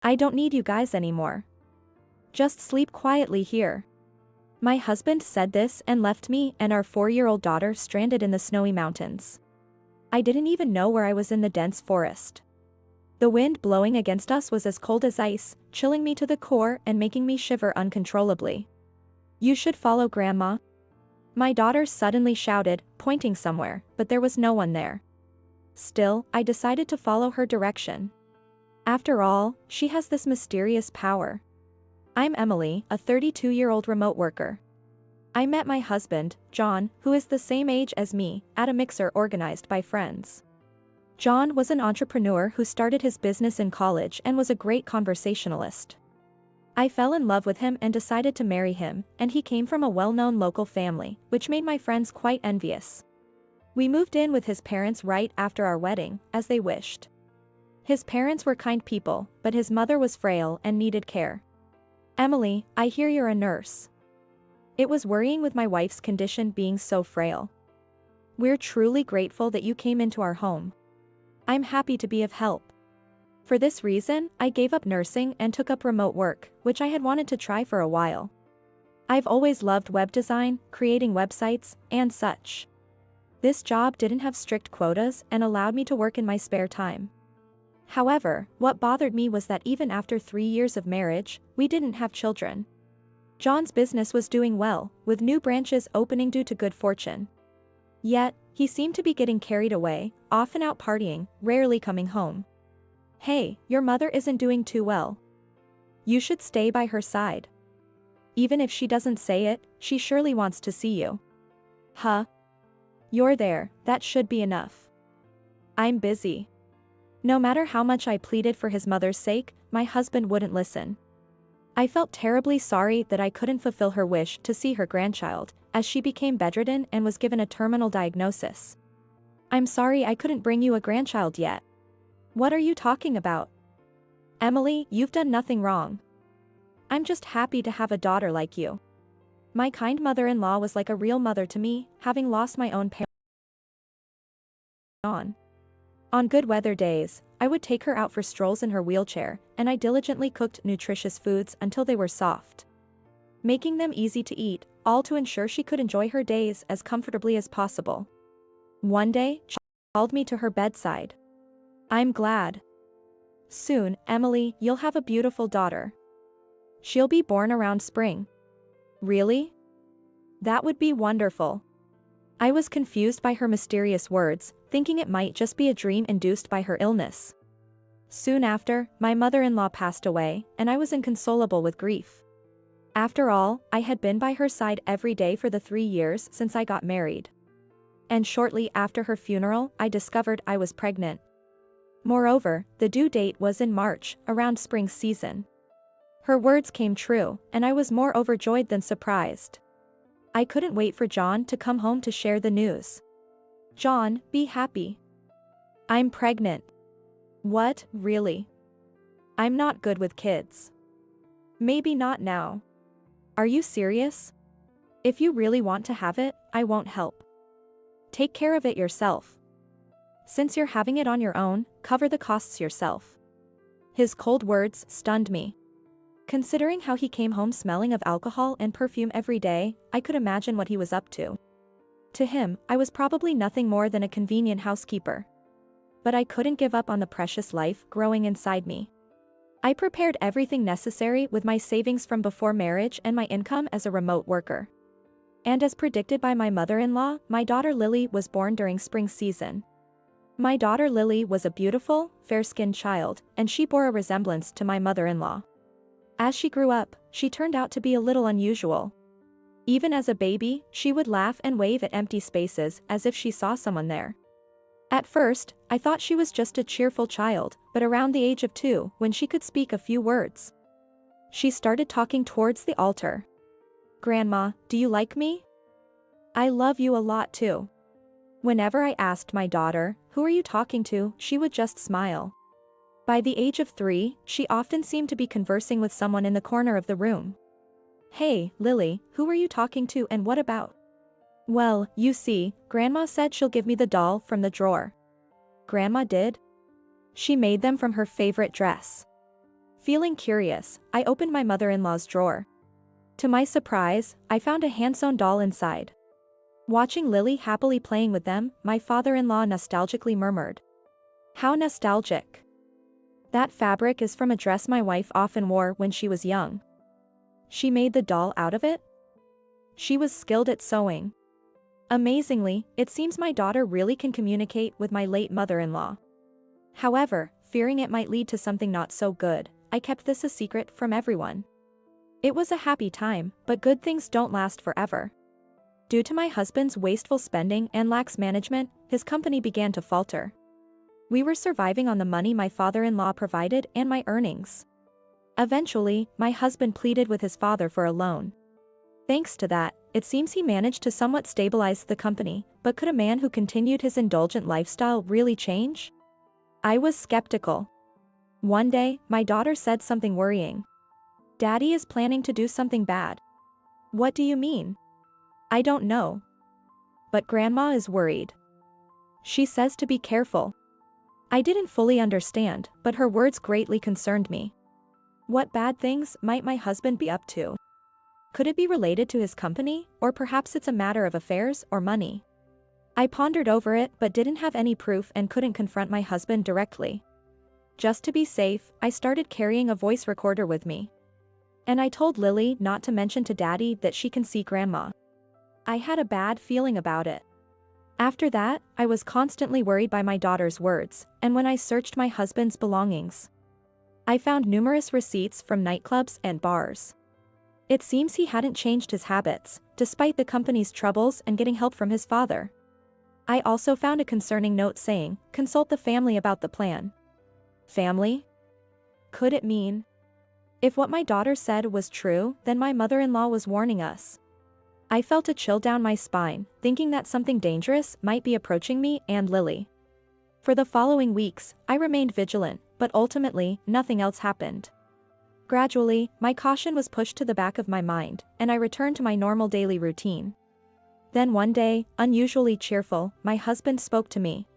I don't need you guys anymore. Just sleep quietly here. My husband said this and left me and our 4-year-old daughter stranded in the snowy mountains. I didn't even know where I was in the dense forest. The wind blowing against us was as cold as ice, chilling me to the core and making me shiver uncontrollably. You should follow Grandma. My daughter suddenly shouted, pointing somewhere, but there was no one there. Still, I decided to follow her direction. After all, she has this mysterious power. I'm Emily, a 32-year-old remote worker. I met my husband, John, who is the same age as me, at a mixer organized by friends. John was an entrepreneur who started his business in college and was a great conversationalist. I fell in love with him and decided to marry him, and he came from a well-known local family, which made my friends quite envious. We moved in with his parents right after our wedding, as they wished. His parents were kind people, but his mother was frail and needed care. Emily, I hear you're a nurse. It was worrying with my wife's condition being so frail. We're truly grateful that you came into our home. I'm happy to be of help. For this reason, I gave up nursing and took up remote work, which I had wanted to try for a while. I've always loved web design, creating websites, and such. This job didn't have strict quotas and allowed me to work in my spare time. However, what bothered me was that even after 3 years of marriage, we didn't have children. John's business was doing well, with new branches opening due to good fortune. Yet, he seemed to be getting carried away, often out partying, rarely coming home. Hey, your mother isn't doing too well. You should stay by her side. Even if she doesn't say it, she surely wants to see you. Huh? You're there, that should be enough. I'm busy. No matter how much I pleaded for his mother's sake, my husband wouldn't listen. I felt terribly sorry that I couldn't fulfill her wish to see her grandchild, as she became bedridden and was given a terminal diagnosis. I'm sorry I couldn't bring you a grandchild yet. What are you talking about? Emily, you've done nothing wrong. I'm just happy to have a daughter like you. My kind mother-in-law was like a real mother to me, having lost my own parents. On good weather days, I would take her out for strolls in her wheelchair, and I diligently cooked nutritious foods until they were soft, making them easy to eat, all to ensure she could enjoy her days as comfortably as possible. One day, she called me to her bedside. I'm glad. Soon, Emily, you'll have a beautiful daughter. She'll be born around spring. Really? That would be wonderful. I was confused by her mysterious words, thinking it might just be a dream induced by her illness. Soon after, my mother-in-law passed away, and I was inconsolable with grief. After all, I had been by her side every day for the 3 years since I got married. And shortly after her funeral, I discovered I was pregnant. Moreover, the due date was in March, around spring season. Her words came true, and I was more overjoyed than surprised. I couldn't wait for John to come home to share the news. John, be happy. I'm pregnant. What, really? I'm not good with kids. Maybe not now. Are you serious? If you really want to have it, I won't help. Take care of it yourself. Since you're having it on your own, cover the costs yourself. His cold words stunned me. Considering how he came home smelling of alcohol and perfume every day, I could imagine what he was up to. To him, I was probably nothing more than a convenient housekeeper. But I couldn't give up on the precious life growing inside me. I prepared everything necessary with my savings from before marriage and my income as a remote worker. And as predicted by my mother-in-law, my daughter Lily was born during spring season. My daughter Lily was a beautiful, fair-skinned child, and she bore a resemblance to my mother-in-law. As she grew up, she turned out to be a little unusual. Even as a baby, she would laugh and wave at empty spaces as if she saw someone there. At first, I thought she was just a cheerful child, but around the age of 2, when she could speak a few words, she started talking towards the altar. Grandma, do you like me? I love you a lot too. Whenever I asked my daughter, who are you talking to, she would just smile. By the age of 3, she often seemed to be conversing with someone in the corner of the room. Hey, Lily, who are you talking to and what about? Well, you see, Grandma said she'll give me the doll from the drawer. Grandma did? She made them from her favorite dress. Feeling curious, I opened my mother-in-law's drawer. To my surprise, I found a hand-sewn doll inside. Watching Lily happily playing with them, my father-in-law nostalgically murmured. "How nostalgic. That fabric is from a dress my wife often wore when she was young. She made the doll out of it? She was skilled at sewing. Amazingly, it seems my daughter really can communicate with my late mother-in-law." However, fearing it might lead to something not so good, I kept this a secret from everyone. It was a happy time, but good things don't last forever. Due to my husband's wasteful spending and lax management, his company began to falter. We were surviving on the money my father-in-law provided and my earnings. Eventually, my husband pleaded with his father for a loan. Thanks to that, it seems he managed to somewhat stabilize the company, but could a man who continued his indulgent lifestyle really change? I was skeptical. One day, my daughter said something worrying. "Daddy is planning to do something bad." "What do you mean?" "I don't know. But Grandma is worried. She says to be careful." I didn't fully understand, but her words greatly concerned me. What bad things might my husband be up to? Could it be related to his company, or perhaps it's a matter of affairs or money? I pondered over it but didn't have any proof and couldn't confront my husband directly. Just to be safe, I started carrying a voice recorder with me. And I told Lily not to mention to Daddy that she can see Grandma. I had a bad feeling about it. After that, I was constantly worried by my daughter's words, and when I searched my husband's belongings, I found numerous receipts from nightclubs and bars. It seems he hadn't changed his habits, despite the company's troubles and getting help from his father. I also found a concerning note saying, "Consult the family about the plan." Family? Could it mean? If what my daughter said was true, then my mother-in-law was warning us. I felt a chill down my spine, thinking that something dangerous might be approaching me and Lily. For the following weeks, I remained vigilant, but ultimately, nothing else happened. Gradually, my caution was pushed to the back of my mind, and I returned to my normal daily routine. Then one day, unusually cheerful, my husband spoke to me.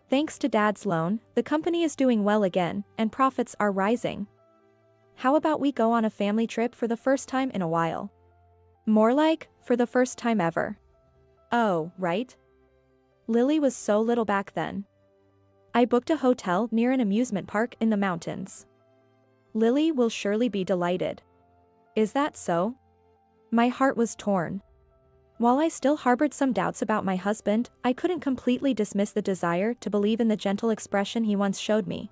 "Thanks to Dad's loan, the company is doing well again, and profits are rising. How about we go on a family trip for the first time in a while? More like, for the first time ever." Oh, right? Lily was so little back then. I booked a hotel near an amusement park in the mountains. Lily will surely be delighted. Is that so? My heart was torn. While I still harbored some doubts about my husband, I couldn't completely dismiss the desire to believe in the gentle expression he once showed me.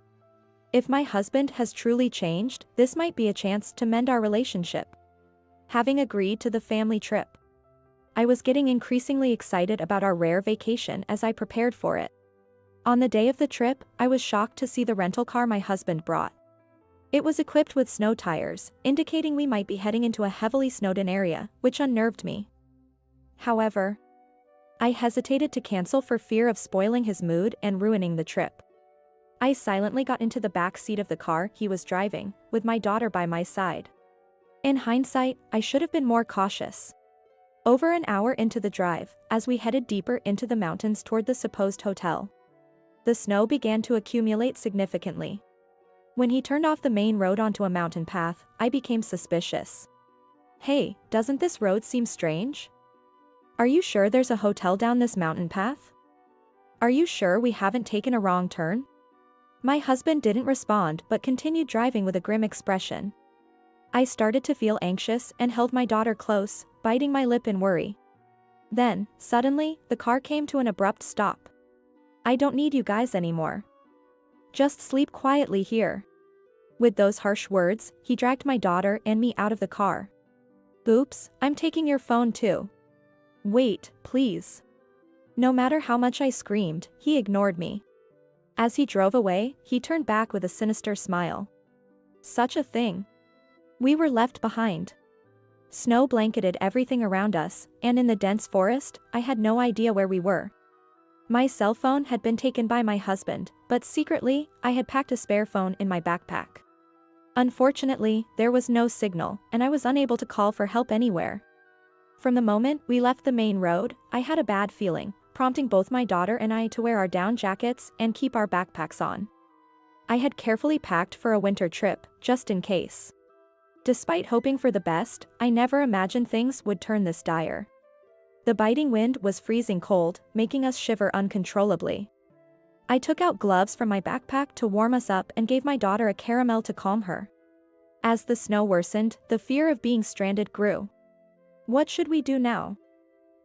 If my husband has truly changed, this might be a chance to mend our relationship. Having agreed to the family trip, I was getting increasingly excited about our rare vacation as I prepared for it. On the day of the trip, I was shocked to see the rental car my husband brought. It was equipped with snow tires, indicating we might be heading into a heavily snowed-in area, which unnerved me. However, I hesitated to cancel for fear of spoiling his mood and ruining the trip. I silently got into the back seat of the car he was driving, with my daughter by my side. In hindsight, I should have been more cautious. Over an hour into the drive, as we headed deeper into the mountains toward the supposed hotel, the snow began to accumulate significantly. When he turned off the main road onto a mountain path, I became suspicious. "Hey, doesn't this road seem strange? Are you sure there's a hotel down this mountain path? Are you sure we haven't taken a wrong turn?" My husband didn't respond but continued driving with a grim expression. I started to feel anxious and held my daughter close, biting my lip in worry. Then, suddenly, the car came to an abrupt stop. "I don't need you guys anymore. Just sleep quietly here." With those harsh words, he dragged my daughter and me out of the car. "Oops, I'm taking your phone too." "Wait, please." No matter how much I screamed, he ignored me. As he drove away, he turned back with a sinister smile. Such a thing. We were left behind. Snow blanketed everything around us, and in the dense forest, I had no idea where we were. My cell phone had been taken by my husband, but secretly, I had packed a spare phone in my backpack. Unfortunately, there was no signal, and I was unable to call for help anywhere. From the moment we left the main road, I had a bad feeling, prompting both my daughter and I to wear our down jackets and keep our backpacks on. I had carefully packed for a winter trip, just in case. Despite hoping for the best, I never imagined things would turn this dire. The biting wind was freezing cold, making us shiver uncontrollably. I took out gloves from my backpack to warm us up and gave my daughter a caramel to calm her. As the snow worsened, the fear of being stranded grew. What should we do now?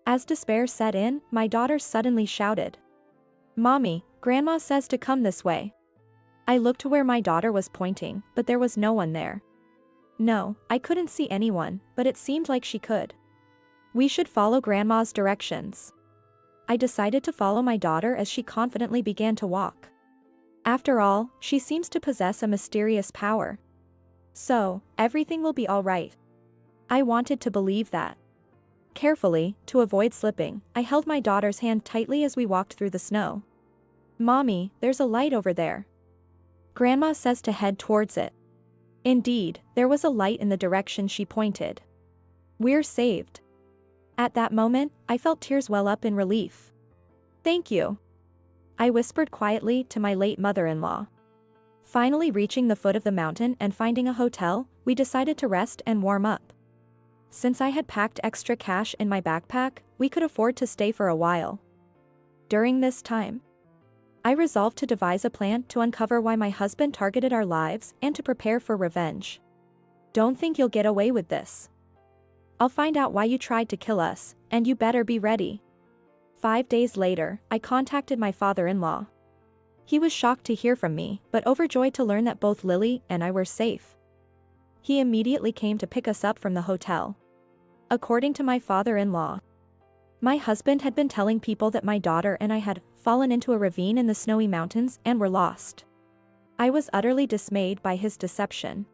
As despair set in, my daughter suddenly shouted, "Mommy, Grandma says to come this way." I looked to where my daughter was pointing, but there was no one there. No, I couldn't see anyone, but it seemed like she could. We should follow Grandma's directions. I decided to follow my daughter as she confidently began to walk. After all, she seems to possess a mysterious power. So, everything will be all right. I wanted to believe that. Carefully, to avoid slipping, I held my daughter's hand tightly as we walked through the snow. "Mommy, there's a light over there. Grandma says to head towards it." Indeed, there was a light in the direction she pointed. "We're saved." At that moment, I felt tears well up in relief. "Thank you," I whispered quietly to my late mother-in-law. Finally reaching the foot of the mountain and finding a hotel, we decided to rest and warm up. Since I had packed extra cash in my backpack, we could afford to stay for a while. During this time, I resolved to devise a plan to uncover why my husband targeted our lives and to prepare for revenge. "Don't think you'll get away with this. I'll find out why you tried to kill us, and you better be ready." 5 days later, I contacted my father-in-law. He was shocked to hear from me, but overjoyed to learn that both Lily and I were safe. He immediately came to pick us up from the hotel. According to my father-in-law, my husband had been telling people that my daughter and I had fallen into a ravine in the snowy mountains and were lost. I was utterly dismayed by his deception.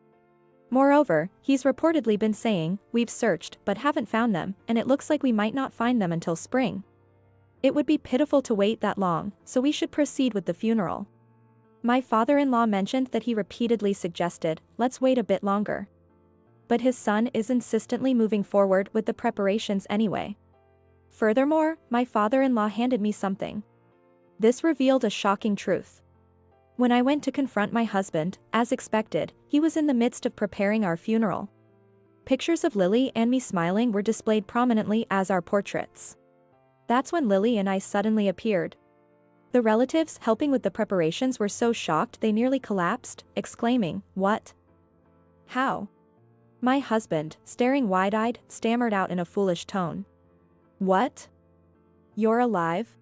Moreover, he's reportedly been saying, "We've searched but haven't found them, and it looks like we might not find them until spring. It would be pitiful to wait that long, so we should proceed with the funeral." My father-in-law mentioned that he repeatedly suggested, "Let's wait a bit longer." But his son is insistently moving forward with the preparations anyway. Furthermore, my father-in-law handed me something. This revealed a shocking truth. When I went to confront my husband, as expected, he was in the midst of preparing our funeral. Pictures of Lily and me smiling were displayed prominently as our portraits. That's when Lily and I suddenly appeared. The relatives helping with the preparations were so shocked they nearly collapsed, exclaiming, "What? How?" My husband, staring wide-eyed, stammered out in a foolish tone, "What? You're alive?"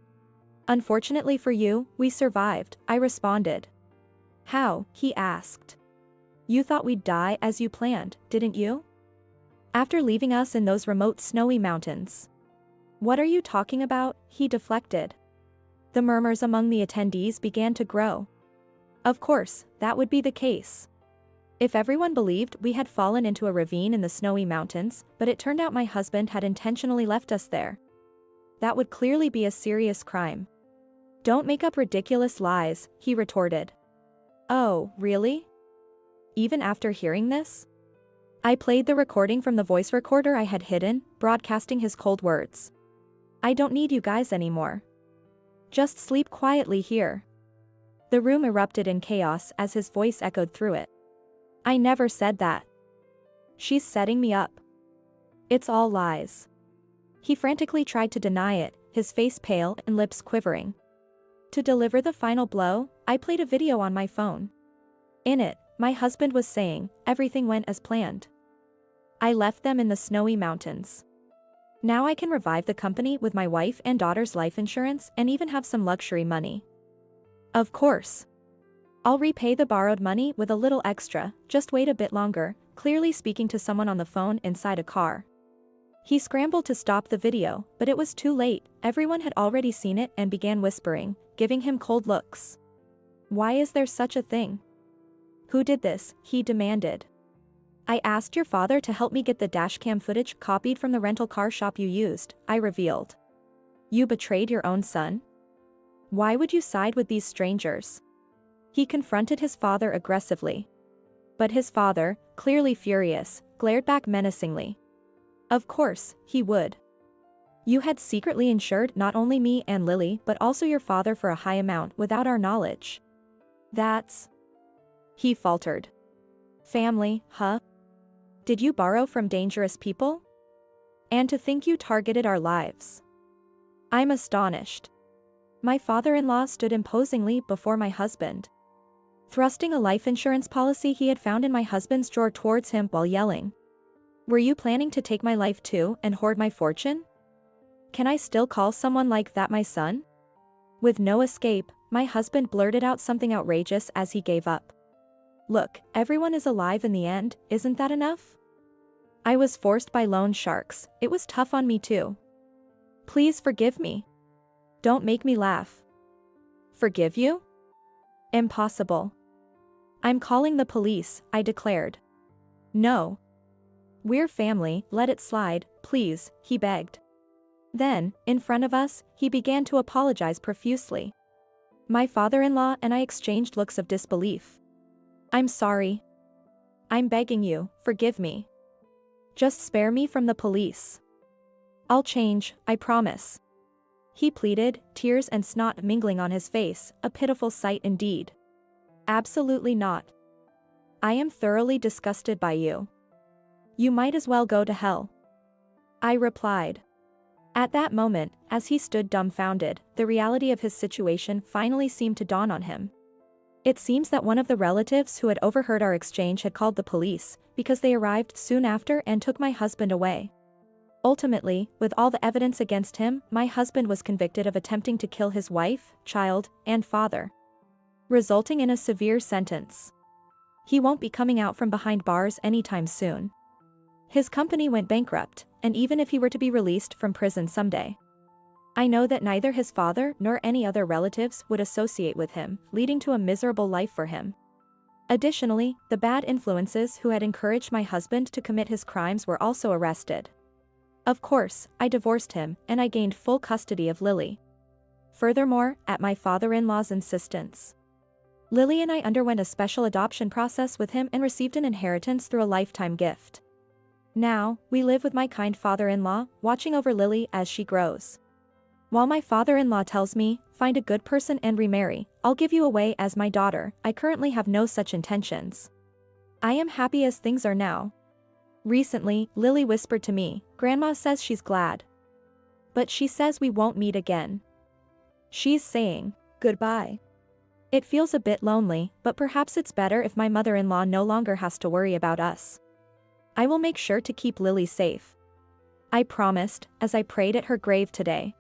"Unfortunately for you, we survived," I responded. "How?" he asked. "You thought we'd die as you planned, didn't you? After leaving us in those remote snowy mountains." "What are you talking about?" he deflected. The murmurs among the attendees began to grow. Of course, that would be the case. If everyone believed we had fallen into a ravine in the snowy mountains, but it turned out my husband had intentionally left us there, that would clearly be a serious crime. "Don't make up ridiculous lies," he retorted. "Oh, really?" Even after hearing this, I played the recording from the voice recorder I had hidden, broadcasting his cold words. "I don't need you guys anymore. Just sleep quietly here." The room erupted in chaos as his voice echoed through it. "I never said that. She's setting me up. It's all lies." He frantically tried to deny it, his face pale and lips quivering. To deliver the final blow, I played a video on my phone. In it, my husband was saying, "Everything went as planned. I left them in the snowy mountains. Now I can revive the company with my wife and daughter's life insurance and even have some luxury money. Of course. I'll repay the borrowed money with a little extra, just wait a bit longer," clearly speaking to someone on the phone inside a car. He scrambled to stop the video, but it was too late. Everyone had already seen it and began whispering, giving him cold looks. "Why is there such a thing? Who did this?" he demanded. "I asked your father to help me get the dashcam footage copied from the rental car shop you used," I revealed. "You betrayed your own son? Why would you side with these strangers?" He confronted his father aggressively. But his father, clearly furious, glared back menacingly. Of course, he would. "You had secretly insured not only me and Lily but also your father for a high amount without our knowledge. That's..." He faltered. Family, huh? Did you borrow from dangerous people? And to think you targeted our lives. I'm astonished. My father-in-law stood imposingly before my husband, thrusting a life insurance policy he had found in my husband's drawer towards him while yelling. Were you planning to take my life too and hoard my fortune? Can I still call someone like that my son? With no escape, my husband blurted out something outrageous as he gave up. Look, everyone is alive in the end, isn't that enough? I was forced by loan sharks, it was tough on me too. Please forgive me. Don't make me laugh. Forgive you? Impossible. I'm calling the police, I declared. No. We're family, let it slide, please, he begged. Then, in front of us, he began to apologize profusely. My father-in-law and I exchanged looks of disbelief. I'm sorry. I'm begging you, forgive me. Just spare me from the police. I'll change, I promise. He pleaded, tears and snot mingling on his face, a pitiful sight indeed. Absolutely not. I am thoroughly disgusted by you. You might as well go to hell. I replied. At that moment, as he stood dumbfounded, the reality of his situation finally seemed to dawn on him. It seems that one of the relatives who had overheard our exchange had called the police, because they arrived soon after and took my husband away. Ultimately, with all the evidence against him, my husband was convicted of attempting to kill his wife, child, and father, resulting in a severe sentence. He won't be coming out from behind bars anytime soon. His company went bankrupt, and even if he were to be released from prison someday, I know that neither his father nor any other relatives would associate with him, leading to a miserable life for him. Additionally, the bad influences who had encouraged my husband to commit his crimes were also arrested. Of course, I divorced him, and I gained full custody of Lily. Furthermore, at my father-in-law's insistence, Lily and I underwent a special adoption process with him and received an inheritance through a lifetime gift. Now, we live with my kind father-in-law, watching over Lily as she grows. While my father-in-law tells me, find a good person and remarry, I'll give you away as my daughter, I currently have no such intentions. I am happy as things are now. Recently, Lily whispered to me, Grandma says she's glad. But she says we won't meet again. She's saying, goodbye. It feels a bit lonely, but perhaps it's better if my mother-in-law no longer has to worry about us. I will make sure to keep Lily safe. I promised, as I prayed at her grave today.